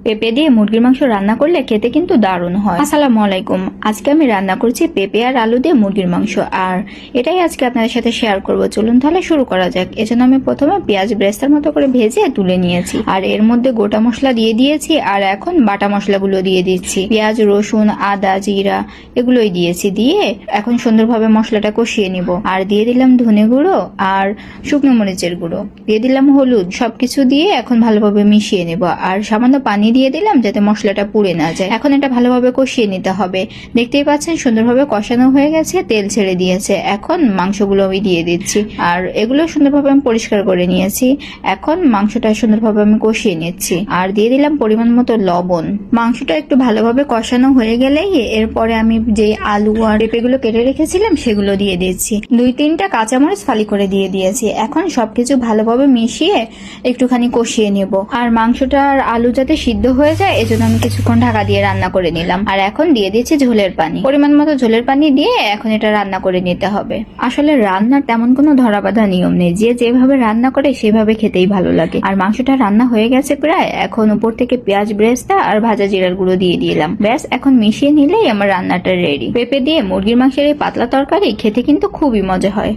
পেঁপে দিয়ে মুরগির মাংস রান্না করলে খেতে কিন্তু দারুণ হয়। আসসালামু আলাইকুম। আজকে আমি রান্না করছি পেঁপে আর আলু দিয়ে মুরগির মাংস, আর এটাই আজকে আপনাদের সাথে শেয়ার করব। চলুন তাহলে শুরু করা যাক। এজন্য আমি প্রথমে পেঁয়াজ ব্রেস্তার মতো করে ভেজে তুলে নিয়েছি, আর এর মধ্যে গোটা মশলা দিয়ে দিয়েছি, আর এখন বাটা মশলাগুলো দিয়ে দিচ্ছি। পেঁয়াজ, রসুন, আদা, জিরা এগুলোই দিয়েছি। দিয়ে এখন সুন্দরভাবে মশলাটা কষিয়ে নিব। আর দিয়ে দিলাম ধনে গুঁড়ো আর শুকনো মরিচের গুঁড়ো, দিয়ে দিলাম হলুদ। সবকিছু দিয়ে এখন ভালোভাবে মিশিয়ে নেব, আর সামান্য পানি দিয়ে দিলাম যাতে মশলাটা পুড়ে না যায়। এখন এটা ভালোভাবে কষিয়ে নিতে হবে। দেখতেই পাচ্ছেন সুন্দরভাবে কষানো হয়ে গেছে, তেল ছেড়ে দিয়েছে। এখন মাংসগুলো আমি দিয়ে দিচ্ছি, আর এগুলো সুন্দরভাবে আমি পরিষ্কার করে নিয়েছি। এখন মাংসটা সুন্দরভাবে আমি কষিয়ে নিচ্ছি, আর দিয়ে দিলাম পরিমাণ মতো লবণ। মাংসটা একটু ভালোভাবে কষানো হয়ে গেলেই এরপরে আমি যে আলু আর পেঁপেগুলো কেটে রেখেছিলাম সেগুলো দিয়ে দিচ্ছি। 2-3টা কাঁচামরিচ ফালি করে দিয়ে দিয়েছি। এখন সবকিছু ভালোভাবে মিশিয়ে একটুখানি কষিয়ে নেব। আর মাংসটা আর আলু যাতে সিদ্ধ হয়ে যায় এজন্য আমি কিছুক্ষণ ঢাকা দিয়ে রান্না করে নিলাম। আর এখন দিয়ে দিচ্ছি ঝোলের পানি। পরিমাণ মতো ঝোলের পানি দিয়ে এখন এটা রান্না করে নিতে হবে। আসলে রান্নার তেমন কোনো ধরাবাঁধা নিয়ম নেই, যে যেভাবে রান্না করে সেভাবে খেতেই ভালো লাগে। আর মাংসটা রান্না হয়ে গেছে প্রায়। এখন উপর থেকে পেঁয়াজ ব্রেস্তা আর ভাজা জিরার গুঁড়ো দিয়ে দিলাম। ব্যাস, এখন মিশিয়ে নিলেই আমার রান্নাটা রেডি। পেঁপে দিয়ে মুরগির মাংসের এই পাতলা তরকারি খেতে কিন্তু খুবই মজা হয়।